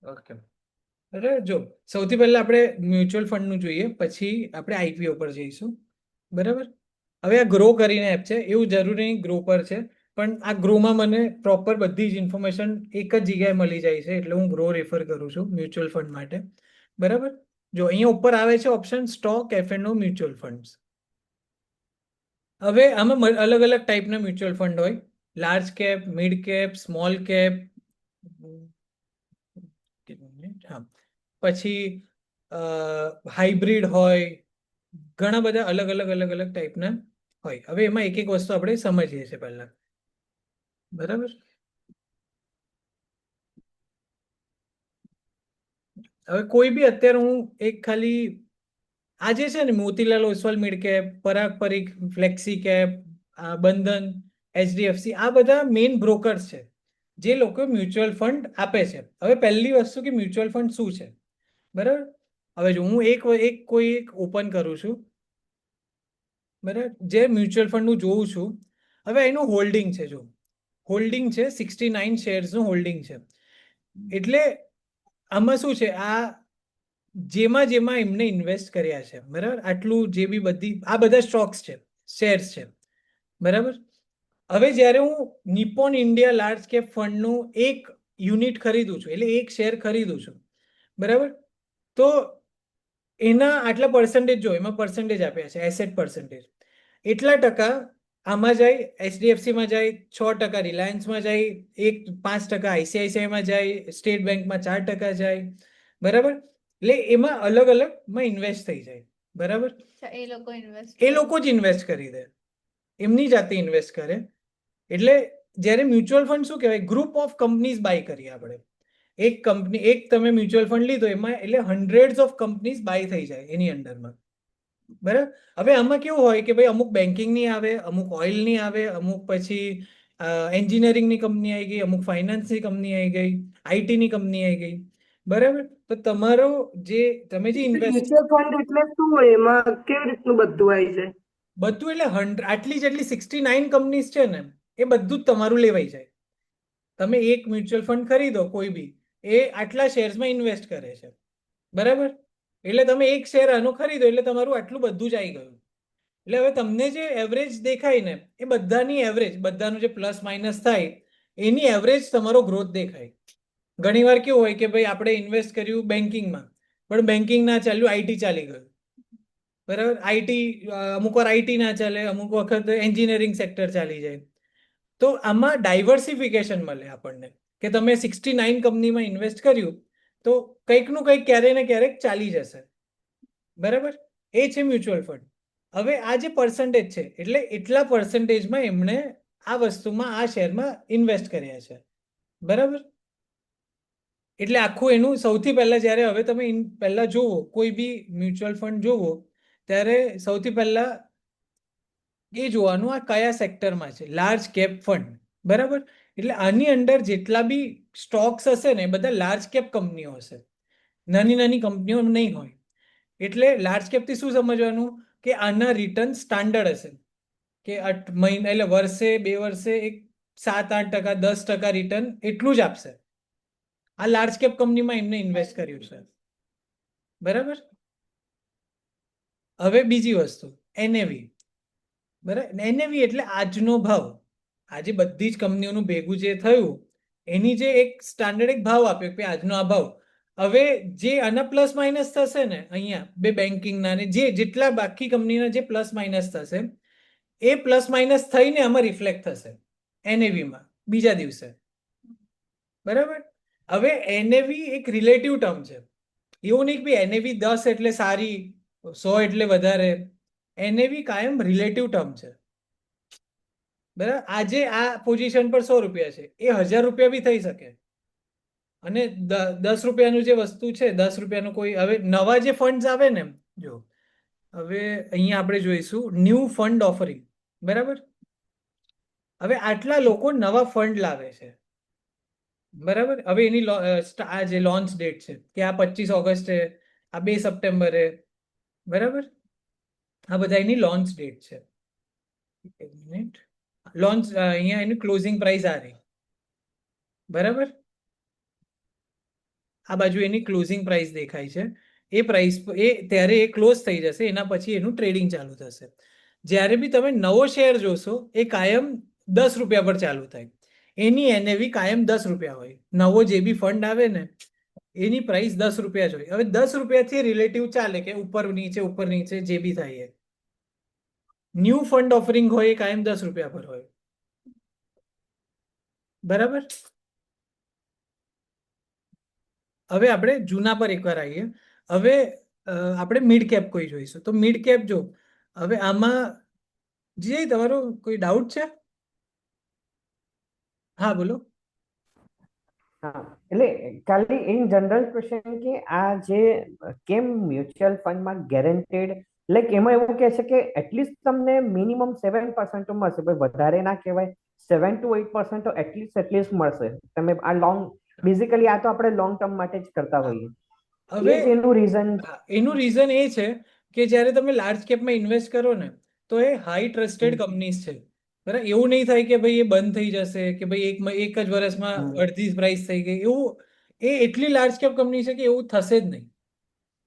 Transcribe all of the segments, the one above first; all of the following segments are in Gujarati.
ઓકે, અરે જો સૌથી પહેલા આપણે મ્યુચ્યુઅલ ફંડનું જોઈએ, પછી આપણે આઈપીઓ પર જઈશું. બરાબર. હવે આ ગ્રો કરીને એપ છે, એવું જરૂરી નહીં ગ્રો પર છે, પણ આ ગ્રોમાં મને પ્રોપર બધી જ ઇન્ફોર્મેશન એક જ જગ્યાએ મળી જાય છે, એટલે હું ગ્રો રેફર કરું છું મ્યુચ્યુઅલ ફંડ માટે. બરાબર. જો અહીંયા ઉપર આવે છે option stock F N O mutual funds. હવે આમાં અલગ અલગ ટાઈપના મ્યુચ્યુઅલ ફંડ હોય. Large cap, mid cap, small cap, હા, પછી હાઇબ્રિડ હોય, ઘણા બધા અલગ અલગ અલગ અલગ ટાઈપના હોય. હવે એમાં એક એક વસ્તુ આપણે સમજીએ છીએ પહેલા. બરાબર. હવે કોઈ બી અત્યારે હું એક ખાલી આજે છે ને મોતીલાલ ઓસ્વાલ મિડ કેપ, પરાગ પરીખ ફ્લેક્સી કેપ, બંધન, એચડીએફસી, આ બધા મેઇન બ્રોકર્સ છે જે લોકો મ્યુચ્યુઅલ ફંડ આપે છે. હવે પહેલી વસ્તુ કે મ્યુચ્યુઅલ ફંડ શું છે. બરાબર. હવે જો હું એક ઓપન કરું છું. બરાબર. જે મ્યુચ્યુઅલ ફંડનું જોઉં છું, હવે એનું હોલ્ડિંગ છે. જો હોલ્ડિંગ છે 69 શેર્સનું હોલ્ડિંગ છે. એટલે આમાં શું છે, આ જેમાં જેમાં એમને ઇન્વેસ્ટ કર્યા છે, બરાબર, આટલું જે બી બધી આ બધા સ્ટોક્સ છે, શેર્સ છે. બરાબર. હવે જ્યારે હું નિપ્પોન ઇન્ડિયા લાર્જ કેપ ફંડનું એક યુનિટ ખરીદું છું, એટલે એક શેર ખરીદું છું. બરાબર. તો એના આટલા પર્સન્ટેજ જો એમાં પર્સન્ટેજ આપ્યા છે, એસેટ પર્સન્ટેજ એટલા ટકા આમાં જાય, એચડીએફસીમાં જાય 6%, રિલાયન્સમાં જાય 5%, આઈસીઆઈસીઆઈમાં જાય, સ્ટેટ બેંકમાં 4% જાય. બરાબર. એટલે એમાં અલગ અલગમાં ઇન્વેસ્ટ થઈ જાય. બરાબર. એ લોકો જ ઇન્વેસ્ટ કરી દે, એમની જાતે ઇન્વેસ્ટ કરે. એટલે જ્યારે મ્યુચ્યુઅલ ફંડ શું કહેવાય, ગ્રુપ ઓફ કંપનીઝ બાય કરીએ આપણે. એક કંપની, એક તમે મ્યુચ્યુઅલ ફંડ લીધો એમાં, એટલે હંડ્રેડ્સ ઓફ કંપનીઝ બાય થઈ જાય એની અંડરમાં. બરાબર. હવે આમાં કેવું હોય કે ભાઈ અમુક બેન્કિંગની આવે, અમુક ઓઇલની આવે, અમુક પછી એન્જિનિયરિંગની કંપની આવી ગઈ, અમુક ફાઇનાન્સની કંપની આવી ગઈ, આઈટીની કંપની આવી ગઈ. બરાબર. તો તમારો જે તમે જે ઇન્વેસ્ટ મ્યુચ્યુઅલ ફંડ એટલે શું હોય, એમાં કેવી રીતનું બધું આવી જાય? બધું એટલે આટલી જેટલી 69 કંપનીઝ છે ને, એ બધું જ તમારું લેવાઈ જાય. તમે એક મ્યુચ્યુઅલ ફંડ ખરીદો કોઈ બી, એ આટલા શેર્સમાં ઇન્વેસ્ટ કરે છે. બરાબર. એટલે તમે એક શેર આનો ખરીદો એટલે તમારું આટલું બધું જ આવી ગયું. એટલે હવે તમને જે એવરેજ દેખાય ને, એ બધાની એવરેજ, બધાનું જે પ્લસ માઇનસ થાય એની એવરેજ તમારો ગ્રોથ દેખાય. ઘણી વાર કેવું હોય કે ભાઈ આપણે ઇન્વેસ્ટ કર્યું બેન્કિંગમાં, પણ બેન્કિંગ ના ચાલ્યું, આઈટી ચાલી ગયું. બરાબર. અમુક વાર આઈટી ના ચાલે, અમુક વખત એન્જિનિયરિંગ સેક્ટર ચાલી જાય. તો આમાં ડાયવર્સિફિકેશન મળે આપણને, કે તમે 69 કંપનીમાં ઇન્વેસ્ટ કર્યું તો કંઈકનું કંઈક ક્યારેય ને ક્યારેક ચાલી જશે. બરાબર. એ છે મ્યુચ્યુઅલ ફંડ. હવે આ જે પર્સન્ટેજ છે, એટલે એટલા પર્સન્ટેજમાં એમણે આ વસ્તુમાં, આ શેરમાં ઇન્વેસ્ટ કર્યા છે. બરાબર. એટલે આખું એનું સૌથી પહેલા જ્યારે હવે તમે પહેલા જોવો કોઈ બી મ્યુચ્યુઅલ ફંડ જોવો, ત્યારે સૌથી પહેલા એ જોવાનું આ કયા સેક્ટરમાં છે, લાર્જ કેપ ફંડ. બરાબર. એટલે આની અંદર જેટલા બી સ્ટોક્સ હશે ને, એ બધા લાર્જ કેપ કંપનીઓ હશે, નાની નાની કંપનીઓ નહીં હોય. એટલે લાર્જ કેપથી શું સમજવાનું, કે આના રિટર્ન સ્ટાન્ડર્ડ હશે, કે મહિના એટલે વર્ષે 2 વર્ષે એક 7-8%, 10% રિટર્ન એટલું જ આપશે. આ લાર્જ કેપ કંપનીમાં એમને ઇન્વેસ્ટ કર્યું છે. બરાબર. હવે બીજી વસ્તુ, એનએવી. બરાબર. એનએવી એટલે આજનો ભાવ. આજે બધી જ કંપનીઓનું ભેગું જે થયું, એની જે એક સ્ટાન્ડર્ડ એક ભાવ આપ્યો કે આજનો આ ભાવ. હવે જે આના પ્લસ માઇનસ થશે ને, અહીંયા બે બેન્કિંગના ને જે જેટલા બાકી કંપનીના જે પ્લસ માઇનસ થશે, એ પ્લસ માઇનસ થઈને આમાં રિફ્લેક્ટ થશે એનએવીમાં બીજા દિવસે. બરાબર. હવે એનએવી એક રિલેટિવ ટર્મ છે. એવું નહીં કે એનએવી 10 એટલે સારી, 100 એટલે વધારે. એનએવી કાયમ રિલેટિવ ટર્મ છે. બરાબર. આજે આ પોઝિશન પર 100 રૂપિયા છે, એ 1000 રૂપિયા બી થઈ શકે. અને 10 રૂપિયાનું જે વસ્તુ છે, 10 રૂપિયાનું કોઈ, હવે નવા જે ફંડ આવે ને, જો હવે અહીંયા આપણે જોઈશું ન્યૂ ફંડ ઓફરિંગ. બરાબર. હવે આટલા લોકો નવા ફંડ લાવે છે. બરાબર. હવે એની આ જે લોન્ચ ડેટ છે, કે આ 25 ઓગસ્ટે, આ 2 સપ્ટેમ્બરે. બરાબર. આ બધા એની લોન્ચ ડેટ છે. એક મિનિટ. લોન્ચ અહીંયા એની ક્લોઝિંગ પ્રાઇસ આ રહી. બરાબર. આ બાજુ એની ક્લોઝિંગ પ્રાઇસ દેખાય છે. એ પ્રાઇસ એ ત્યારે એ ક્લોઝ થઈ જશે, એના પછી એનું ટ્રેડિંગ ચાલુ થશે. જ્યારે બી તમે નવો શેર જોશો એ કાયમ 10 રૂપિયા પર ચાલુ થાય. એની એનએવી કાયમ 10 રૂપિયા હોય. નવો જે બી ફંડ આવે ને એની પ્રાઇસ 10 રૂપિયા જ હોય. હવે 10 રૂપિયાથી રિલેટિવ ચાલે કે ઉપર નીચે જે બી થાય. ન્યૂ ફંડ ઓફરિંગ હોય એ કાયમ 10 રૂપિયા પર હોય. બરાબર. હવે આપણે જૂના પર એકવાર આવીએ. હવે આપણે મિડ કેપ કોઈ જોઈશું. તો મિડ કેપ જો હવે આમાં જે તમારો કોઈ ડાઉટ છે? હા બોલો. હા, એટલે ખાલી ઇન જનરલ ક્વેશ્ચન કે આ જે કેમ મ્યુચ્યુઅલ ફંડમાં ગેરંટેડ, લાઈક એમાં એવું કહે છે કે એટલીસ્ટ તમને મિનિમમ 7% તો મળશે, ભાઈ વધારે ના કહેવાય, 7 to 8% તો એટલીસ્ટ મળશે. તમે આ લોંગ, બેઝિકલી આ તો આપણે લોંગ ટર્મ માટે જ કરતા હોઈએ. હવે એ જ એનું રીઝન. એનું રીઝન એ છે કે જ્યારે તમે લાર્જ કેપમાં ઇન્વેસ્ટ કરો ને તો એ હાઈ ટ્રસ્ટેડ કંપનીઝ છે. બરાબર. એવું નહીં થાય કે ભાઈ એ બંધ થઈ જશે કે ભાઈ એક જ વર્ષમાં અડધી પ્રાઇસ થઈ ગઈ. એવું એ એટલી લાર્જ કેપ કંપની છે કે એવું થશે જ નહીં.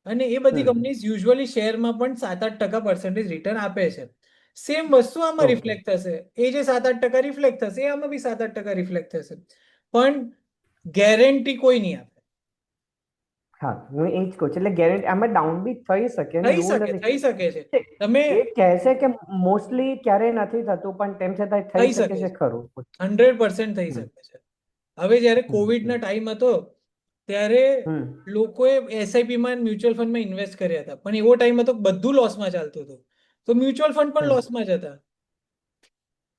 અને એ બધી કંપનીઝ યુઝ્યુઅલી શેરમાં પણ 7-8% રિટર્ન આપે છે. સેમ વસ્તુ આમાં રિફ્લેક્ટ થશે. એ જે 7-8% રિફ્લેક્ટ થશે એ આમાં બી 7-8% રિફ્લેક્ટ થશે. પણ ગેરંટી કોઈ નહીં આપે. હા, હું એ જ કહું છું. એટલે ગેરંટી આમાં ડાઉન બી થઈ શકે ને, એવું નથી. થઈ શકે છે. તમે એ કહે છે કે મોસ્ટલી ક્યારેય નથી થતું, પણ તેમ છતાં થઈ શકે છે ખરું. 100% થઈ શકે છે. હવે જ્યારે કોવિડના ટાઈમ હતો ત્યારે લોકોએ એસઆઈપીમાં મ્યુચ્યુઅલ ફંડમાં ઇન્વેસ્ટ કર્યા હતા, પણ એવો ટાઈમ હતો બધું લોસમાં ચાલતું હતું. તો મ્યુચ્યુઅલ ફંડ પણ લોસમાં જ હતા.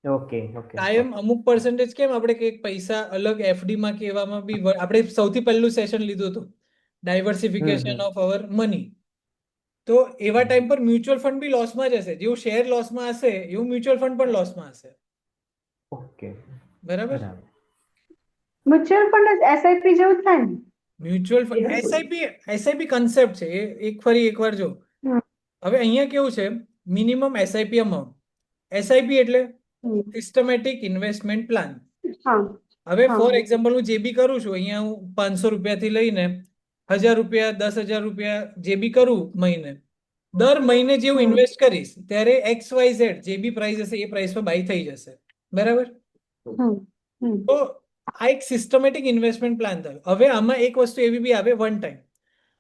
Okay okay. કાયમ અમુક પર્સન્ટેજ કેમ આપણે કંઈક પૈસા અલગ એફડીમાં કે એવામાં બી આપણે સૌથી પહેલું સેશન લીધું હતું ડાયવર્સિફિકેશન ઓફ અવર મની. તો એવા ટાઈમ પર મ્યુચ્યુઅલ ફંડ બી લોસમાં જ હશે. જેવું શેર લોસમાં હશે એવું મ્યુચ્યુઅલ ફંડ પણ લોસમાં હશે. ઓકે, બરાબર. મ્યુચ્યુઅલ ફંડ એસઆઈપી જેવું થાય ને? મ્યુચ્યુઅલ ફંડ એસઆઈપી કન્સેપ્ટ છે. ફરી એકવાર જો હવે અહીંયા કેવું છે, મિનિમમ એસઆઈપી અમાઉન્ટ. એસઆઈપી એટલે સિસ્ટમેટિક ઇન્વેસ્ટમેન્ટ પ્લાન. હવે ફોર એક્ઝામ્પલ હું જે બી કરું છું, અહીંયા હું 500 રૂપિયાથી લઈને 1000 રૂપિયા, 10,000 રૂપિયા જે બી કરું મહિને, દર મહિને જે હું ઇન્વેસ્ટ કરીશ ત્યારે XYZ જે બી પ્રાઇસ હશે એ પ્રાઇસ પર બાય થઈ જશે. બરાબર. તો આ એક સિસ્ટમેટિક ઇન્વેસ્ટમેન્ટ પ્લાન થયો. હવે આમાં એક વસ્તુ એવી બી આવે વન ટાઈમ.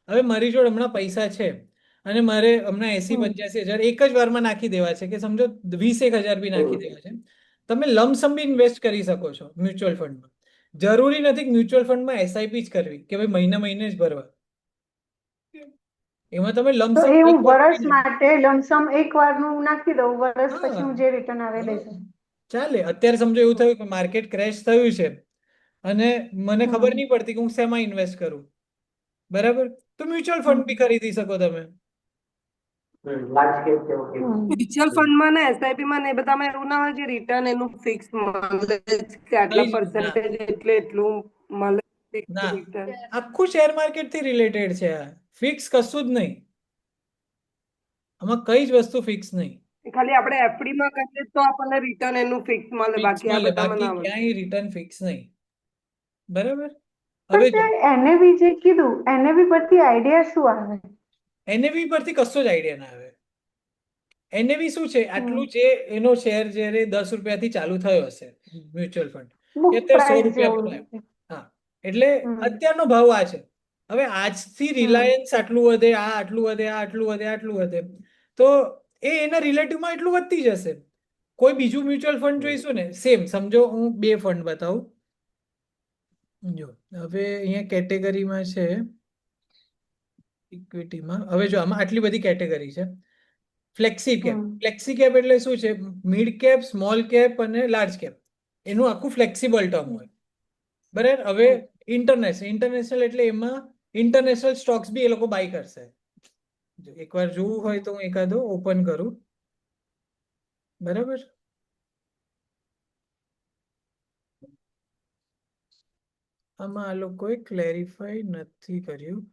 હવે મારી જોડે હમણાં પૈસા છે અને મારે હમણાં 80-85 હજાર એક જ વારમાં નાખી દેવા છે, કે સમજો 20,000 બી નાખી દેવા છે. તમે લમસમ બી ઇન્વેસ્ટ કરી શકો છો મ્યુચ્યુઅલ ફંડમાં. જરૂરી નથી કે મ્યુચ્યુઅલ ફંડમાં એસઆઈપી જ કરવી કે ભાઈ મહિને મહિને જ ભરવા. એમાં તમે તો લમસમ એ હું વર્ષ માટે લમસમ એક વારનું નાખી દઉં, વર્ષ પછી હું જે રિટર્ન આવે લઈશ. ચાલે. અત્યારે સમજો એવું થયું કે માર્કેટ ક્રેશ થયું છે અને મને ખબર નહીં પડતી કે હું શેમાં ઇન્વેસ્ટ કરું. બરાબર. તો મ્યુચ્યુઅલ ફંડ બી ખરીદી શકો તમે. મ્યુચ્યુઅલ ફંડમાં ને એસઆઈપી ને એ બધામાં એવું ના હોય કે રિટર્ન એનું ફિક્સ મળે કે આટલા પર્સન્ટેજ એટલે એટલું મળે રિટર્ન. આખું શેર માર્કેટ થી રિલેટેડ છે. ફિક્સ કશું જ નહીં આમાં. કઈ જ વસ્તુ ફિક્સ નહીં. ખાલી આપણે એફડી માં કરીએ તો આપણને રિટર્ન એનું ફિક્સ મળે, બાકી આ બધામાં ના મળે. ક્યાંય રિટર્ન ફિક્સ નહીં. બરાબર. હવે એનએવી જે કીધું, એનએવી પરથી આઈડિયા શું આવે? એનએવી પરથી કશો જ આઈડિયા ના આવે. એનએવી શું છે? આટલું જે એનો શેર જ્યારે 10 રૂપિયાથી ચાલુ થયો હશે મ્યુચ્યુઅલ ફંડ, અત્યારે 100 રૂપિયા પર આવ્યો. હા, એટલે અત્યારનો ભાવ આ છે. હવે આજથી રિલાયન્સ આટલું વધે, આ આટલું વધે, આ આટલું વધે, આટલું વધે, તો એ એના રિલેટિવમાં એટલું વધતી જશે. કોઈ બીજું મ્યુચ્યુઅલ ફંડ જોઈશું ને સેમ, સમજો હું 2 ફંડ બતાવું. જો હવે અહીંયા કેટેગરીમાં છે ઇક્વિટીમાં. હવે જો આમાં આટલી બધી કેટેગરી છે. Flexi cap. ફ્લેક્સી કેપ એટલે શું છે? મિડ કેપ, સ્મોલ કેપ અને લાર્જ કેપ. એનું આખું ફ્લેક્સિબલ ટર્મ હોય. બરાબર. હવે ઇન્ટરનેશનલ એટલે એમાં ઇન્ટરનેશનલ સ્ટોક્સ બી એ લોકો બાય કરશે. એકવાર જોવું હોય તો હું એકાદો ઓપન કરું. બરાબર. આમાં આ લોકોએ ક્લેરિફાઈ નથી કર્યું.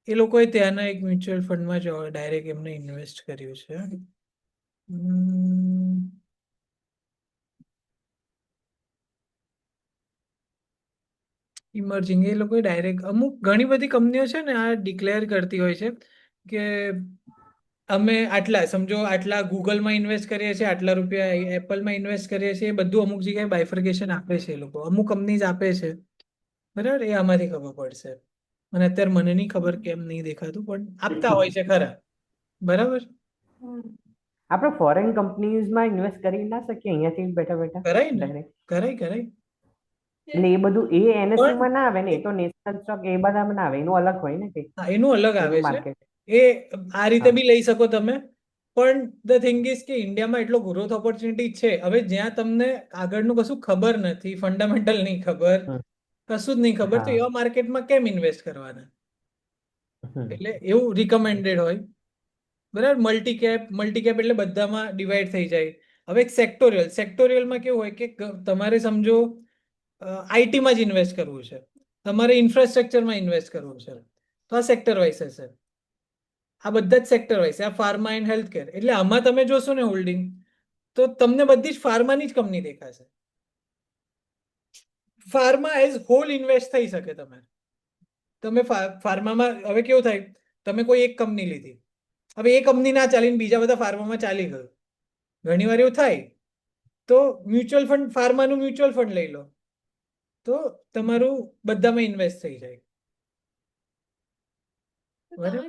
એ લોકોએ ત્યાંના એક મ્યુચ્યુઅલ ફંડમાં ડાયરેક્ટ એમને ઇન્વેસ્ટ કર્યું છે. ઇમર્જિંગ એ લોકો ડાયરેક્ટ અમુક ઘણી બધી કંપનીઓ છે ને આ ડિક્લેર કરતી હોય છે કે અમે આટલા સમજો આટલા ગૂગલમાં ઇન્વેસ્ટ કરીએ છીએ આટલા રૂપિયા એપલમાં ઇન્વેસ્ટ કરીએ છીએ એ બધું અમુક જગ્યાએ બાયફર્કેશન આપે છે એ લોકો અમુક કંપનીઝ આપે છે બરાબર એ આમાંથી ખબર પડશે અને અત્યારે મને નહીં ખબર કેમ નહીં દેખાતું પણ આપતા હોય છે ખરા બરાબર આપણે ફોરેન કંપનીઝમાં ઇન્વેસ્ટ કરી ના શકીએ અહીંયાથી બેઠા બેઠા કરાય ને ડાયરેક્ટ કરાય એટલે એ બધું એ NSE પણ માં ના આવે ને એ તો નેશનલ સ્ટોક એ બધામાં ના આવે એનું અલગ હોય ને કંઈક હા, એનું અલગ આવે એનું છે માર્કેટ એ આ રીતે હા બી લઈ શકો તમે પણ ધ થિંગ ઇઝ કે ઇન્ડિયામાં એટલો ગ્રોથ ઓપોર્ચ્યુનિટી છે હવે જ્યાં તમને આગળનું કશું ખબર નથી ફંડામેન્ટલ નહીં ખબર હમ, કશું જ નહીં ખબર તો હા એવા માર્કેટમાં કેમ ઇન્વેસ્ટ કરવાના હમ, એટલે એવું રિકમેન્ડેડ હોય બરાબર મલ્ટી કેપ એટલે બધામાં ડિવાઈડ થઈ જાય હવે એક સેક્ટોરિયલમાં કેવું હોય કે તમારે સમજો આઈટીમાં જ ઇન્વેસ્ટ કરવું છે તમારે ઇન્ફ્રાસ્ટ્રક્ચરમાં ઇન્વેસ્ટ કરવું છે તો આ સેક્ટર વાઇઝ હશે આ બધા જ સેક્ટર વાઇઝ આ ફાર્મા એન્ડ હેલ્થ કેર એટલે આમાં તમે જોશો ને હોલ્ડિંગ તો તમને બધી જ ફાર્માની જ કંપની દેખાશે ફાર્મા એઝ હોલ ઇન્વેસ્ટ થઈ શકે તમે ફાર્મામાં હવે કેવું થાય તમે કોઈ એક કંપની લીધી હવે એ કંપની ના ચાલીને બીજા બધા ફાર્મામાં ચાલી ગયું ઘણી વાર એવું થાય તો મ્યુચ્યુઅલ ફંડ ફાર્માનું મ્યુચ્યુઅલ ફંડ લઈ લો તો તમારું બધામાં ઇન્વેસ્ટ થઈ જાય બરાબર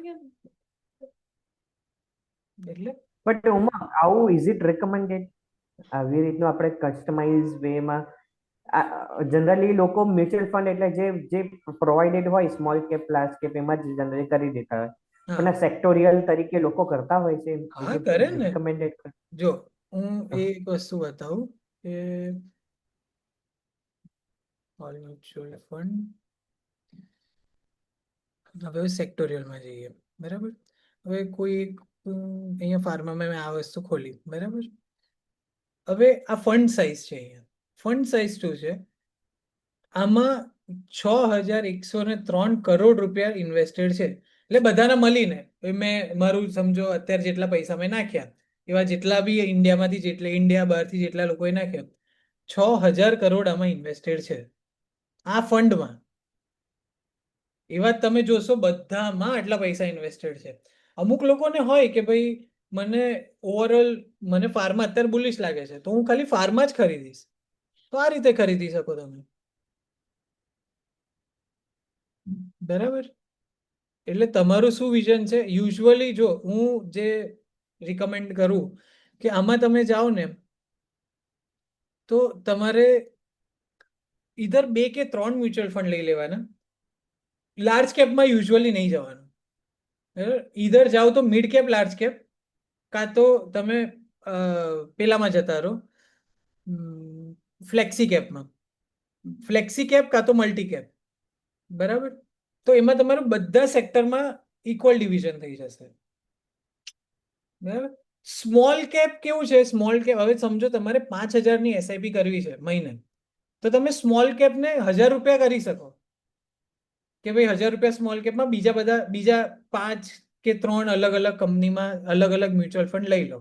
એટલે બટ ઉમા આવું ઇઝ ઇટ રેકમેન્ડેડ આવી રીતનું આપણે કસ્ટમાઇઝ વેમાં જનરલી લોકો મ્યુચ્યુઅલ ફંડ એટલે જે પ્રોવાઇડેડ હોય સ્મોલ કેપ લાર્જ કેપ એમાં જ જનરલી કરી દેતા હોય પણ હા આ સેક્ટોરિયલ તરીકે લોકો કરતા હોય છે હા કરે ને રેકમેન્ડેડ જો હું એક વસ્તુ બતાવું કે ઓલ મ્યુચ્યુઅલ ફંડ હવે સેક્ટોરિયલમાં જઈએ બરાબર હવે કોઈ એક અહીંયા ફાર્મામાં મેં આ વસ્તુ ખોલી બરાબર હવે આ ફંડ સાઇઝ છે અહીંયા ફંડ સાઇઝ શું છે આમાં 6,103 કરોડ રૂપિયા ઇન્વેસ્ટેડ છે એટલે બધાને મળીને મેં મારું સમજો અત્યારે જેટલા પૈસા મેં નાખ્યા એવા જેટલા બી ઇન્ડિયામાંથી જેટલા ઇન્ડિયા બહારથી જેટલા લોકોએ નાખ્યા 6,000 કરોડ આમાં ઇન્વેસ્ટેડ છે આ ફંડમાં એવા તમે જોશો બધામાં આટલા પૈસા ઇન્વેસ્ટેડ છે અમુક લોકોને હોય કે ભાઈ મને ઓવરઓલ મને ફાર્મા અત્યારે બુલિશ લાગે છે તો હું ખાલી ફાર્મા જ ખરીદીશ તો આ રીતે ખરીદી શકો તમે બરાબર એટલે તમારું શું વિઝન છે યુઝ્યુઅલી જો હું જે રિકમેન્ડ કરું કે આમાં તમે જાઓ ને તો તમારે ઈધર 2 કે 3 મ્યુચ્યુઅલ ફંડ લઈ લેવાના લાર્જ કેપમાં યુઝ્યુઅલી નહીં જવાનું બરાબર ઈધર જાઓ તો મિડ કેપ લાર્જ કેપ કાં તો તમે પેલામાં જતા રહો ફ્લેક્સી કેપ કાં તો મલ્ટી કેપ બરાબર તો એમાં તમારું બધા સેક્ટરમાં ઇક્વલ ડિવિઝન થઈ જશે બરાબર સ્મોલ કેપ કેવું છે સ્મોલ કેપ હવે સમજો તમારે 5,000ની એસઆઈપી કરવી છે મહિને તો તમે સ્મોલ કેપને 1,000 રૂપિયા કરી શકો કે ભાઈ 1,000 રૂપિયા સ્મોલ કેપમાં બીજા 5 કે 3 અલગ અલગ કંપનીમાં અલગ અલગ મ્યુચ્યુઅલ ફંડ લઈ લો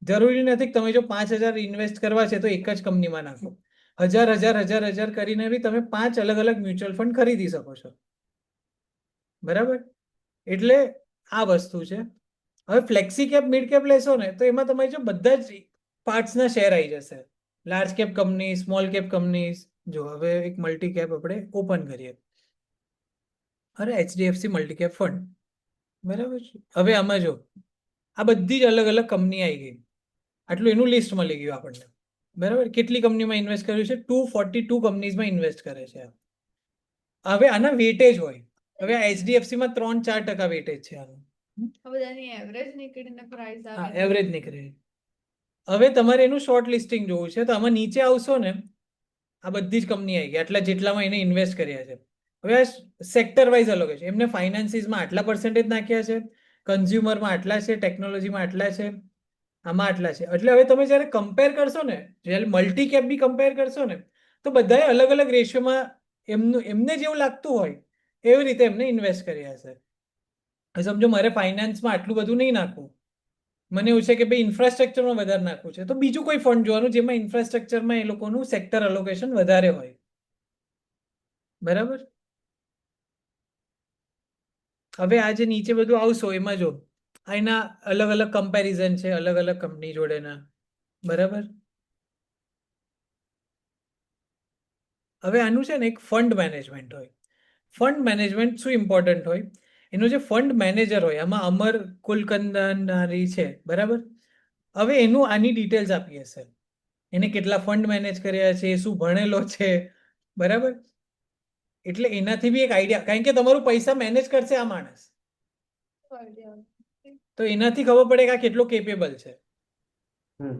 જરૂરી નથી કે તમે જો 5,000 ઇન્વેસ્ટ કરવા છે તો એક જ કંપનીમાં નાખો 1,000 કરીને બી તમે 5 અલગ અલગ મ્યુચ્યુઅલ ફંડ ખરીદી શકો છો બરાબર એટલે આ વસ્તુ છે હવે ફ્લેક્સી કેપ મિડ કેપ લેશો ને તો એમાં તમારે જો બધા જ પાર્ટ્સના શેર આવી જશે large cap company small cap company જો હવે એક મલ્ટી કેપ આપણે ઓપન કરીએ અરે HDFC મલ્ટી કેપ ફંડ બરાબર છે હવે આમાં જો આ બધી જ અલગ અલગ કંપની આવી ગઈ આટલું એનું લિસ્ટ મળી ગયું આપણને બરાબર કેટલી કંપનીમાં ઇન્વેસ્ટ કર્યું છે 242 કંપનીઝમાં ઇન્વેસ્ટ કરે છે હવે આના વેટેજ હોય હવે આ HDFCમાં 3-4% વેટેજ છે આનું હા એવરેજ નીકળે હવે તમારે એનું શોર્ટ લિસ્ટિંગ જોવું છે તો આમાં નીચે આવશો ને આ બધી જ કંપની આવી ગઈ આટલા જેટલામાં એને ઇન્વેસ્ટ કર્યા છે હવે આ સેક્ટર વાઇઝ અલગ છે એમને ફાઇનાન્સીસમાં આટલા પર્સન્ટેજ નાખ્યા છે કન્ઝ્યુમરમાં આટલા છે ટેકનોલોજીમાં આટલા છે આમાં આટલા છે એટલે હવે તમે જ્યારે કમ્પેર કરશો ને જ્યારે મલ્ટી કેપ બી કમ્પેર કરશો ને તો બધાએ અલગ અલગ રેશિયોમાં એમને જેવું લાગતું હોય એવી રીતે એમને ઇન્વેસ્ટ કર્યા છે સમજો મારે ફાઇનાન્સમાં આટલું બધું નહીં નાખવું મને એવું છે કે ભાઈ ઇન્ફ્રાસ્ટ્રક્ચરમાં વધારે નાખવું છે તો બીજું કોઈ ફંડ જોવાનું જેમાં ઇન્ફ્રાસ્ટ્રક્ચરમાં એ લોકોનું સેક્ટર અલોકેશન વધારે હોય બરાબર. હવે આ જે નીચે બધું આવશો એમાં જો આ એના અલગ અલગ કમ્પેરિઝન છે અલગ અલગ કંપની જોડેના. બરાબર. હવે આનું છે ને એક ફંડ મેનેજમેન્ટ હોય. ફંડ મેનેજમેન્ટ શું ઇમ્પોર્ટન્ટ હોય? એનો જે ફંડ મેનેજર હોય આમાં અમર કુલકંદનારી છે. બરાબર. હવે એનું આની ડિટેલ્સ આપી હશે. એને કેટલા ફંડ મેનેજ કર્યા છે, શું ભણેલો છે. બરાબર. એટલે એનાથી બી એક આઈડિયા, કારણ કે તમારું પૈસા મેનેજ કરશે આ માણસ, તો એનાથી ખબર પડે કે આ કેટલો કેપેબલ છે. હમ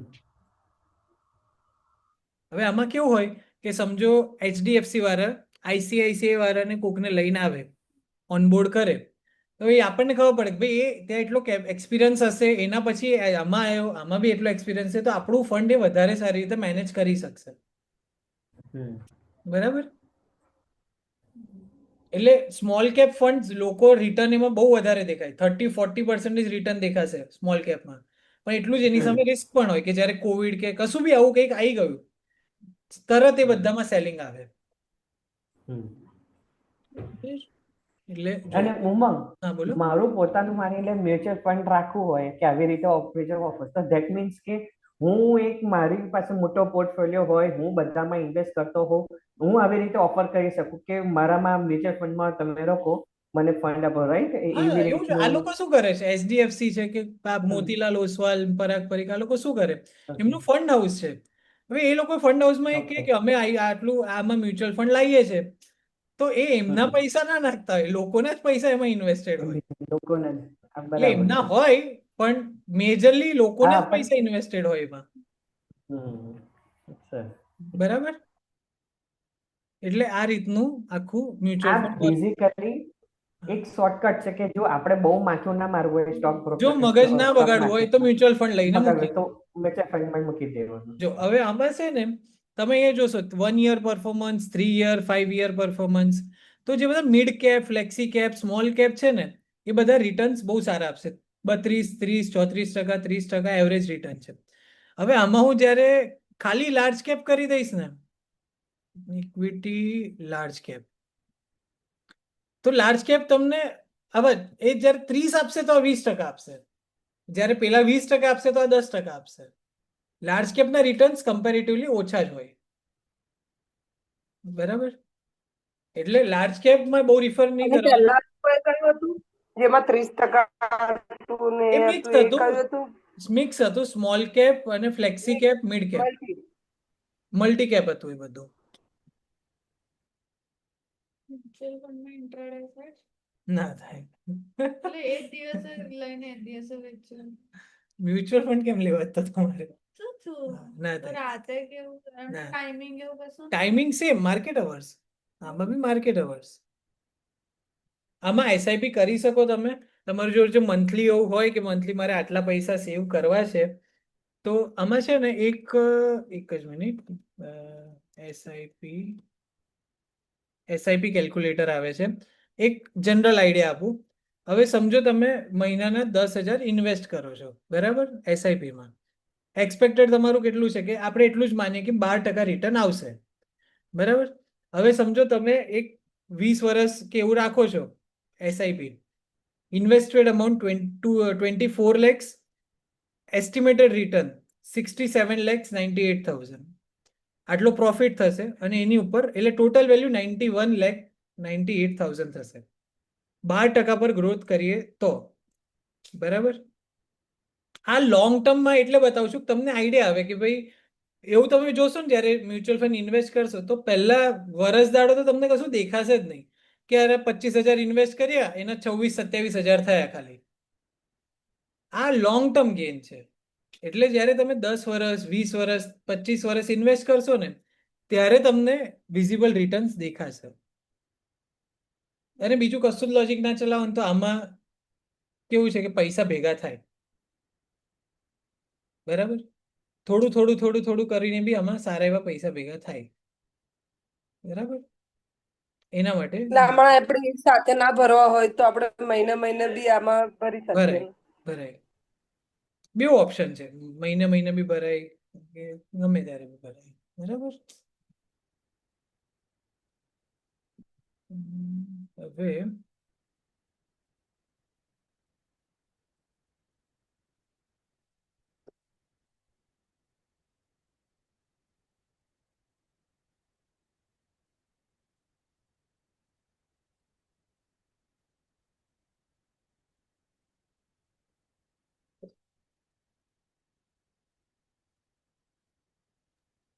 હવે આમાં કેવું હોય કે સમજો HDFC વાળા ICICI વાળાને કોકને લઈને આવે, ઓનબોર્ડ કરે, તો એ આપણને ખબર પડે કે ભાઈ એ ત્યાં એટલો એક્સપિરિયન્સ હશે, એના પછી આમાં આવ્યો, આમાં બી એટલો એક્સપિરિયન્સ છે, તો આપણું ફંડ એ વધારે સારી રીતે મેનેજ કરી શકશે. હમ બરાબર. એટલે સ્મોલ કેપ ફંડ લોકો રિટર્ન એમાં બહુ વધારે દેખાય, 30-40% રિટર્ન દેખાશે સ્મોલ કેપમાં, પણ એટલું જ એની સામે રિસ્ક પણ હોય કે જ્યારે કોવિડ કે કશું બી આવું કંઈક આવી ગયું તરત એ બધામાં સેલિંગ આવે. હમ એટલે અને જો ઉમંગ, હા બોલો. મારું પોતાનું માની લે મ્યુચ્યુઅલ ફંડ રાખવું હોય કે આવી રીતે ઓપરેશન ઓફર, તો ધેટ મીન્સ કે હું એક મારી પાસે મોટો પોર્ટફોલિયો હોય, હું બધામાં ઇન્વેસ્ટ કરતો હોઉં, હું આવી રીતે ઓફર કરી શકું કે મારામાં મ્યુચ્યુઅલ ફંડમાં તમે લોકો મને ફંડ આપો, રાઈટ? હા એવી એવું છે. આ રીતનું. લોકો શું કરે છે, HDFC છે કે આ મોતીલાલ ઓસવાલ, પરાગ પરીખ, આ લોકો શું કરે, એમનું ફંડ હાઉસ છે. હવે એ લોકો ફંડ હાઉસમાં એ કહે કે અમે આટલું આમાં મ્યુચ્યુઅલ ફંડ લાવીએ છીએ, તો એ એમના પૈસા ના નાખતા હોય, લોકોના જ પૈસા એમાં ઇન્વેસ્ટેડ હોય. લોકોને એટલે બરાબર એમના છે. હોય પણ મેજરલી લોકોના હા જ પણ પૈસા ઇન્વેસ્ટેડ હોય એમાં. સર, બરાબર. એટલે આ રીતનું આખું આ મ્યુચ્યુઅલ ફંડ વર્ક. બેઝિકલી એક શોર્ટકટ છે કે જો આપણે બહુ માથું ના મારવું હોય સ્ટોક જો બ્રોકર મગજ ના સ્ટોક બગાડવું હોય તો માર્કેટમાં, મ્યુચ્યુઅલ ફંડ લઈને બગાડવે મૂકી તો દો. મ્યુચ્યુઅલ ફંડમાં મૂકી દેવાનું. જો હવે આમાં છે ને તમે એ જોશો 1 year performance, 3 year, 5 year performance, તો જે બધા mid cap, flexi cap, small cap છે ને એ બધા રિટર્ન્સ બહુ સારા આપશે. 32, 30, 34%, 30% એવરેજ રિટર્ન છે. હવે આમાં હું જ્યારે ખાલી લાર્જ કેપ કરી દઈશ ને, ઇક્વિટી લાર્જ કેપ, તો લાર્જ કેપ તમને હવે એ જ્યારે 30 આપશે તો 20% આપશે, જ્યારે પેલા 20% આપશે તો આ 10% આપશે. લાર્જ કેપના રિટર્ન્સ કમ્પેરેટિવલી ઓછા જ હોય. બરાબર. એટલે લાર્જ કેપમાં બહુ રિફર નહીં અને કરવાનું. પહેલા કયું હતું જેમાં 30% હતું ને એ એ મિક્સ હતું, એ હતું, કયું હતું? મિક્સ હતું, સ્મોલ કેપ અને flexi cap, mid cap, multi. Multi cap હતું એ બધું. મ્યુચ્યુઅલ ફંડમાં ઇન્ટ્રાડે થાય ના થાય. એટલે એક દિવસે લઈને એક દિવસે વેચવું. મ્યુચ્યુઅલ ફંડ કેમ લેવા તો તમારે? શું છું ના તો થાય. રાતે કેવું એમનો ના. ટાઈમિંગ એવું કશું ટાઈમિંગ સેમ, માર્કેટ અવર્સ. આમાં બી માર્કેટ અવર્સ. આમાં SIP કરી શકો તમે. તમારું જો મંથલી એવું હોય કે મંથલી મારે આટલા પૈસા સેવ કરવા છે, તો આમાં છે ને એક જ મિનિટ, SIP કેલ્ક્યુલેટર આવે છે. એક જનરલ આઈડિયા આપું. હવે સમજો તમે મહિનાના 10,000 ઇન્વેસ્ટ કરો છો, બરાબર, SIPમાં. એક્સપેક્ટેડ તમારું કેટલું છે કે આપણે એટલું જ માનીએ કે 12% રિટર્ન આવશે. બરાબર. હવે સમજો તમે એક 20 વર્ષ કે એવું રાખો છો SIP, invested amount 24 lakhs, estimated return 67,98,000, આટલો પ્રોફિટ થશે, અને એની ઉપર એટલે ટોટલ વેલ્યુ 91,98,000 થશે. 12% પર ગ્રોથ કરીએ તો. બરાબર. આ લોંગ ટર્મમાં એટલે બતાવું છું તમને આઈડિયા આવે કે ભાઈ એવું તમે જોશો ને જ્યારે મ્યુચ્યુઅલ ફંડ ઇન્વેસ્ટ કરશો તો પહેલા વરસ દાડો તો તમને કશું દેખાશે જ નહીં કે અરે 25,000 ઇન્વેસ્ટ કર્યા એના 26-27,000 થયા ખાલી. આ લોંગ ટર્મ ગેઇન છે. એટલે જ્યારે તમે 10 વર્ષ, 20 વર્ષ, 25 વર્ષ ઇન્વેસ્ટ કરશો ને ત્યારે તમને વિઝિબલ રિટર્ન્સ દેખાશે. અને બીજું કશું જ લોજિક ના ચલાવો ને તો આમાં કેવું છે કે પૈસા ભેગા થાય. બરાબર. થોડું થોડું થોડું થોડું કરીને બી આમાં સારા એવા પૈસા ભેગા થાય. બરાબર. એના માટે એટલે આમાં આપણે સાથે ના ભરવા હોય તો આપણે મહિને મહિને બી આમાં ભરી શકીએ. ભરાય ભરાય. બે ઓપ્શન છે, મહિને મહિને બી ભરાય કે ગમે ત્યારે બી ભરાય. બરાબર. હવે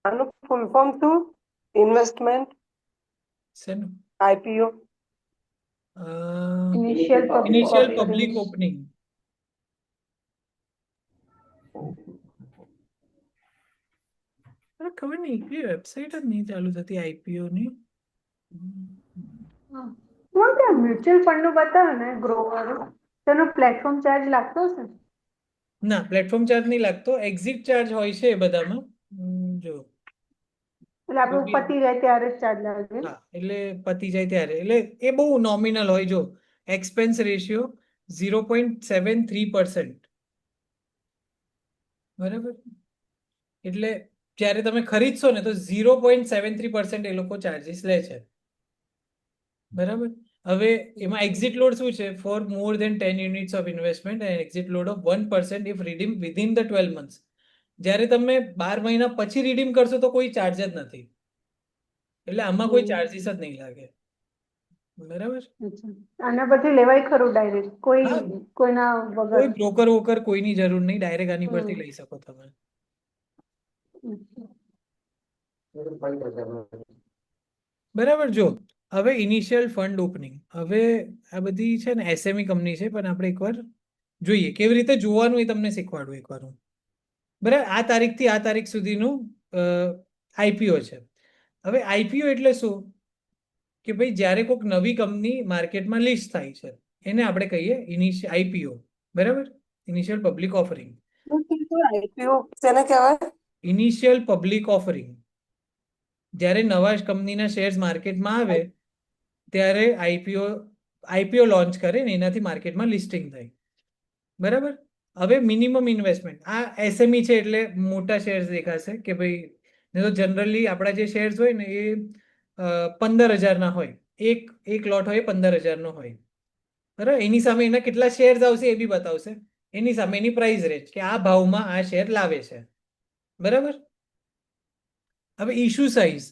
આનું ફૂલ ફોર્મ શું? ઇન્વેસ્ટમેન્ટ શેનું IPO initial initial public public opening. ખબર નહીં કે વેબસાઇટ જ નહીં ચાલુ થતી આઈપીઓ ની. મ્યુચ્યુઅલ ફંડ નું બતાવે ને ગ્રો વાળું તેનો પ્લેટફોર્મ ચાર્જ લાગતો હશે ને? ના, પ્લેટફોર્મ ચાર્જ નહીં લાગતો, એક્ઝિટ ચાર્જ હોય છે એ બધામાં. જો એટલે આપણું પતી જાય ત્યારે જ ચાર્જ લાગે. હા, એટલે પતી જાય ત્યારે, એટલે એ બહુ નોમિનલ હોય. જો એક્સપેન્સ રેશિયો 0.73%, બરાબર. એટલે જ્યારે તમે ખરીદશો ને તો 0.73% એ લોકો ચાર્જીસ લે છે, બરાબર. હવે એમાં એક્ઝિટ લોડ શું છે? For more than 10 units of investment and exit load of 1% if redeem within the 12 months. જ્યારે તમે 12 મહિના પછી રીડીમ કરશો તો કોઈ ચાર્જ જ નથી, એટલે આમાં કોઈ ચાર્જીસ જ નહીં લાગે, બરાબર. આના પરથી લેવાય ખરું ડાયરેક્ટ કોઈ હા. કોઈના કોઈ વગર? બ્રોકર વોકર કોઈની જરૂર નહીં, ડાયરેક્ટ આની પરથી લઈ શકો તમે, બરાબર. જો હવે ઇનિશિયલ ફંડ ઓપનિંગ, હવે આ બધી છે ને એસએમઈ કંપની છે, પણ આપણે એકવાર જોઈએ કેવી રીતે જોવાનું એ તમને શીખવાડું એકવાર હું, બરાબર. આ તારીખથી આ તારીખ સુધીનું આઈપીઓ છે. હવે આઈપીઓ એટલે શું? કે ભાઈ જ્યારે કોઈક નવી કંપની માર્કેટમાં લિસ્ટ થાય છે એને આપણે કહીએ આઈપીઓ, બરાબર. Initial public offering. આઈપીઓ તેને કહેવાય? ઇનિશિયલ પબ્લિક ઓફરિંગ, જ્યારે નવા કંપનીના શેર્સ માર્કેટમાં આવે ત્યારે આઈપીઓ લોન્ચ કરે ને એનાથી માર્કેટમાં લિસ્ટિંગ થાય, બરાબર. હવે મિનિમમ ઇન્વેસ્ટમેન્ટ, આ એસએમઈ છે એટલે મોટા શેર્સ દેખાશે કે ભાઈ, ને તો જનરલી આપણા જે શેર્સ હોય ને એ 15,000ના હોય, એક લોટ હોય 15,000નો હોય, બરાબર. એની સામે એના કેટલા શેર્સ આવશે એ બી બતાવશે, એની સામે એની પ્રાઇસ રેન્જ કે આ ભાવમાં આ શેર લાવે છે, બરાબર. હવે ઇશ્યુ સાઇઝ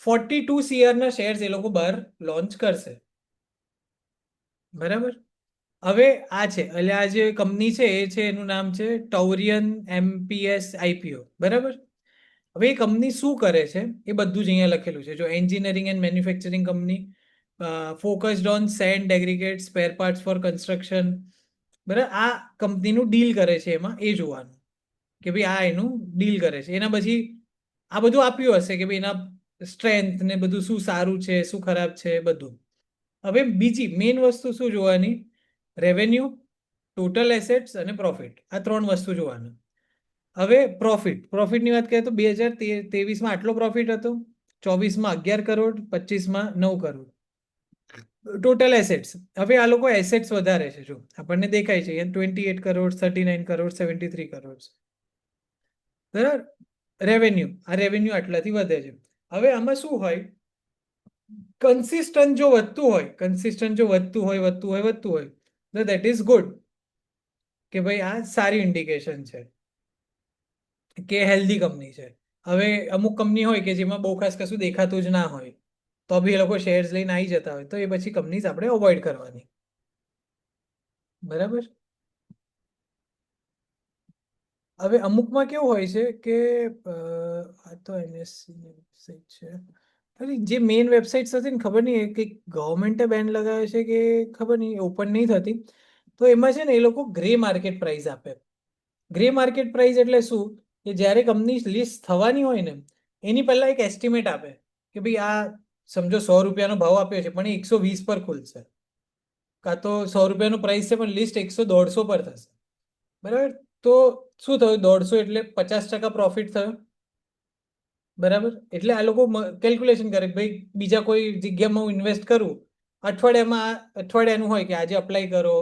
42 CR ના શેર્સ એ લોકો બહાર લોન્ચ કરશે, બરાબર. હવે આ છે એટલે આ જે કંપની છે એ છે, એનું નામ છે ટોરિયન એમપીએસ આઈપીઓ, બરાબર. હવે એ કંપની શું કરે છે એ બધું જ અહીંયા લખેલું છે. જો engineering and manufacturing company, focused on sand aggregate spare parts for construction, બરાબર. આ કંપનીનું ડીલ કરે છે એમાં, એ જોવાનું કે ભાઈ આ એનું ડીલ કરે છે. એના પછી આ બધું આપ્યું હશે કે ભાઈ એના સ્ટ્રેન્થ ને બધું શું સારું છે શું ખરાબ છે બધું. હવે બીજી મેઇન વસ્તુ શું જોવાની? રેવન્યુ, ટોટલ એસેટ્સ અને પ્રોફિટ, આ 3 વસ્તુ જોવાનું. હવે પ્રોફિટની વાત કરીએ તો 2023માં આટલો પ્રોફિટ હતો, 24માં 11 કરોડ, 25માં 9 કરોડ. ટોટલ એસેટ્સ, હવે આ લોકો એસેટ્સ વધારે છે, જો આપણને દેખાય છે 28 કરોડ, 39 કરોડ, 73 કરોડ, બરાબર. રેવન્યુ, આ રેવન્યુ આટલાથી વધે છે. હવે આમાં શું હોય? કન્સિસ્ટન્ટ જો વધતું હોય તો દેટ ઇઝ ગુડ, કે ભાઈ આ સારી ઇન્ડિકેશન છે કે હેલ્ધી કંપની છે. હવે અમુક કંપની હોય કે જેમાં બહુ ખાસ કશું દેખાતું જ ના હોય તો બી એ લોકો શેર્સ લઈને આવી જતા હોય, તો એ પછી કંપનીઝ આપણે અવોઇડ કરવાની, બરાબર. હવે અમુકમાં કેવું હોય છે કે આ તો એનએસસી વેબસાઇટ છે, અરે જે મેઇન વેબસાઇટ્સ હતી ને ખબર નહીં કે ગવર્મેન્ટે બેન લગાવે છે કે ખબર નહીં, ઓપન નહીં થતી. તો એમાં છે ને એ લોકો ગ્રે માર્કેટ પ્રાઇસ આપે. ગ્રે માર્કેટ પ્રાઇસ એટલે શું? કે જ્યારે કંપની લિસ્ટ થવાની હોય ને એની પહેલા એક એસ્ટિમેટ આપે કે ભાઈ આ સમજો 100 રૂપિયાનો ભાવ આપ્યો છે પણ એ 120 પર ખુલશે, કાં તો 100 રૂપિયાનું પ્રાઇસ છે પણ લિસ્ટ 100-150 પર થશે, બરાબર. તો શું થયું? 150 એટલે 50% પ્રોફિટ થયો, બરાબર. એટલે આ લોકો કેલ્ક્યુલેશન કરે કે ભાઈ બીજા કોઈ જગ્યામાં હું ઇન્વેસ્ટ કરું, અઠવાડિયાનું હોય કે આજે અપ્લાય કરો,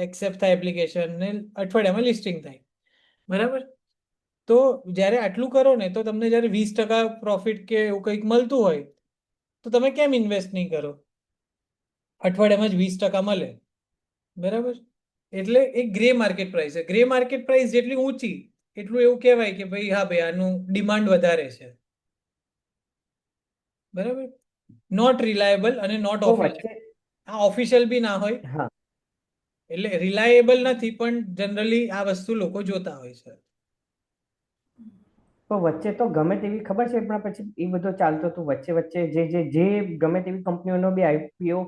એક્સેપ્ટ થાય એપ્લિકેશન ને અઠવાડિયામાં લિસ્ટિંગ થાય, બરાબર. તો જ્યારે આટલું કરો ને તો તમને જ્યારે 20% પ્રોફિટ કે એવું કંઈક મળતું હોય તો તમે કેમ ઇન્વેસ્ટ નહીં કરો? અઠવાડિયામાં જ 20% મળે, બરાબર? એટલે એ ગ્રે માર્કેટ પ્રાઇસ છે. ગ્રે માર્કેટ પ્રાઇસ જેટલી ઊંચી એટલું એવું કહેવાય કે ભાઈ હા ભાઈ આનું ડિમાન્ડ વધારે છે, બરાબર? નોટ રિલાયેબલ અને નોટ તો ઓફિશિયલ. વચ્ચે આ ઓફિશિયલ બી ના હોય, હા એટલે રિલાયેબલ નથી, પણ જનરલી આ વસ્તુ લોકો જોતા હોય છે. તો વચ્ચે તો ગમે તેવી ખબર છે પણ પછી એ બધું ચાલતું હતું વચ્ચે વચ્ચે જે ગમે તેવી કંપનીઓનો બી આઈપીઓ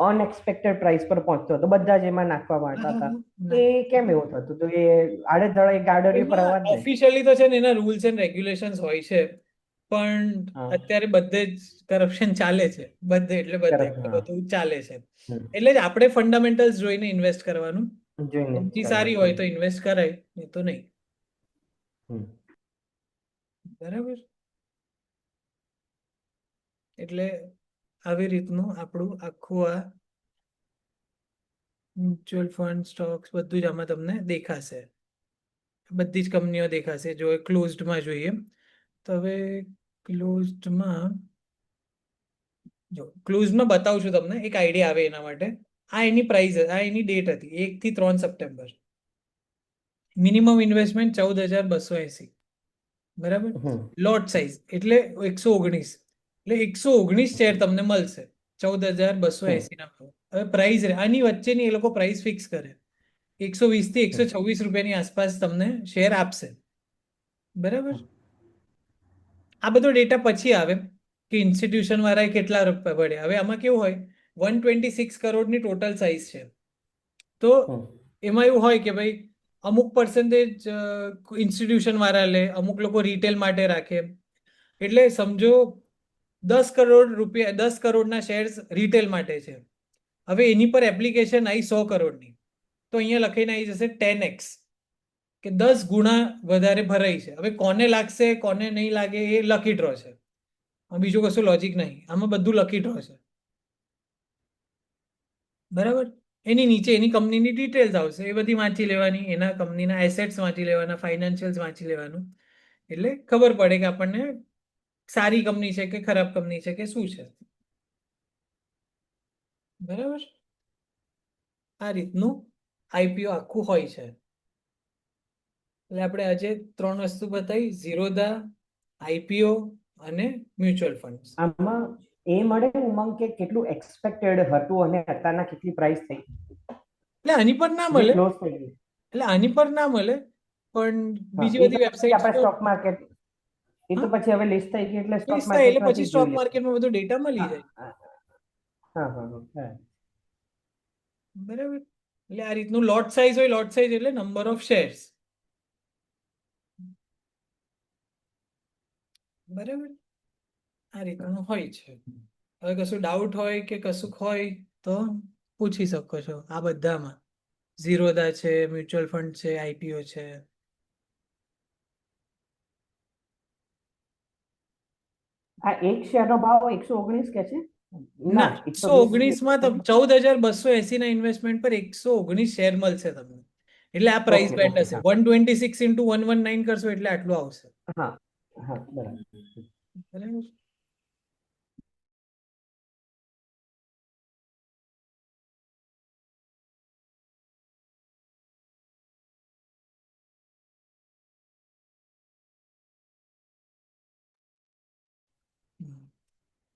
અનએક્સપેક્ટેડ પ્રાઇસ પર પહોંચતો હતો, બધા જ એમાં નાખવા માંગતા હતા. એ કેમ એવું થતું હતું? એ આડેધડે ગાડોડી પર અવાજ ને. ઓફિશિયલી તો છે ને એના રૂલ્સ એન્ડ રેગ્યુલેશન્સ હોય છે, પણ હા. અત્યારે બધે જ કરપ્શન ચાલે છે, બધે એટલે બધે Correct, હા. બધું ચાલે છે. હમ. એટલે જ આપણે ફંડામેન્ટલ્સ જોઈને ઇન્વેસ્ટ કરવાનું. જોઈને જ કંપની કરવાનું. સારી હોય તો ઇન્વેસ્ટ કરાય, નહીં તો નહીં. હમ. બરાબર? એટલે આવી રીતનું આપણું આખું આ મ્યુચ્યુઅલ ફંડ, સ્ટોક્સ બધું જ આમાં તમને દેખાશે. બધી જ કંપનીઓ દેખાશે. જો ક્લોઝડમાં જોઈએ તો હવે ક્લોઝડમાં જો ક્લોઝમાં બતાવું છું તમને, એક આઈડિયા આવે એના માટે. આ એની પ્રાઇસ, આ એની ડેટ હતી 1 થી 3 સપ્ટેમ્બર. મિનિમમ ઇન્વેસ્ટમેન્ટ 14,280, બરાબર? હમ. લોટ સાઇઝ એટલે 119, એટલે 119 શેર તમને મળશે 14,280 ના ભાવ. હવે પ્રાઇસ આની વચ્ચેની એ લોકો પ્રાઇસ ફિક્સ કરે, 120 થી 126 રૂપિયાની આસપાસ તમને શેર આપશે, બરાબર? આ બધો ડેટા પછી આવે કે ઇન્સ્ટિટ્યુશન વાળાએ કેટલા રૂપિયા પડ્યા. હવે આમાં કેવું હોય, 126 કરોડની ટોટલ સાઇઝ છે, તો એમાં એવું હોય કે ભાઈ અમુક પર્સન્ટેજ ઇન્સ્ટિટ્યુશન વાળા લે, અમુક લોકો રિટેલ માટે રાખે. એટલે સમજો 10 કરોડ રૂપિયા, 10 કરોડના શેર્સ રિટેલ માટે છે. હવે એની પર એપ્લિકેશન આવી 100 કરોડની, તો અહીંયા લખીને આવી જશે 10x, કે 10 ગુણા વધારે ભરાઈ છે. હવે કોને લાગશે કોને નહીં લાગે એ લકી ડ્રો છે, બીજું કશું લોજિક નહીં, આમાં બધું લકી ડ્રો છે, બરાબર? એની નીચે એની કંપનીની ડિટેલ્સ આવશે, એ બધી વાંચી લેવાની, એના કંપનીના એસેટ્સ વાંચી લેવાના, ફાઇનાન્શિયલ્સ વાંચી લેવાનું, એટલે ખબર પડે કે આપણને સારી કંપની છે કે ખરાબ કંપની છે કે શું છે, બરાબર? આ રીતનું આઈપીઓ આખું હોય છે. એટલે આપણે આજે 3 વસ્તુ બતાવી: ઝીરોધા, આઈપીઓ અને મ્યુચ્યુઅલ ફંડ. આમાં એ મળે ઉમંગ કે કેટલું એક્સપેક્ટેડ હતું અને અત્યારના કેટલી પ્રાઇસ થઈ એટલે આની પર ના જે મળે, ક્લોઝ થઈ ગઈ? એટલે આની પર ના મળે, પણ હા, બીજી એ બધી તો પછી વેબસાઇટ્સ આપણે સ્ટોક માર્કેટ, એ તો હા પછી હવે લિસ્ટ થઈ ગઈ એટલે સ્ટોક લિસ્ટ થાય એટલે માર્કેટમાંથી પછી જ સ્ટોક જોઈ લઈશું. માર્કેટમાં બધો ડેટા મળી જાય, હા હા હા હા. બરાબર? એટલે આ રીતનું લોટ સાઇઝ હોય, લોટ સાઇઝ એટલે નંબર ઓફ શેર્સ, બરાબર? આ રીતનું હોય છે. હવે કશું ડાઉટ હોય કે કશું હોય તો પૂછી શકો છો. આ બધામાં ઝીરોધા છે, મ્યુચ્યુઅલ ફંડ છે, આઈપીઓ છે. આ એક શેરનો ભાવ 119 કે છે? ના, 120. 119 માં તો 14,280 ના ઇન્વેસ્ટમેન્ટ પર 119 શેર મળશે તમને. એટલે આ પ્રાઇસ ઓકે બેન્ડ ઓકે, હશે. હા 126 ઇન્ટુ 119 કરશો એટલે આટલું આવશે, હા હા બરાબર. બરાબર?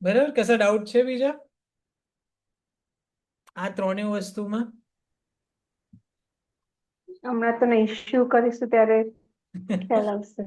બરાબર? કશા ડાઉટ છે બીજા આ ત્રણેય વસ્તુમાં? હમણાં તો નહીં, શું કરીશું ત્યારે ખ્યાલ આવશે.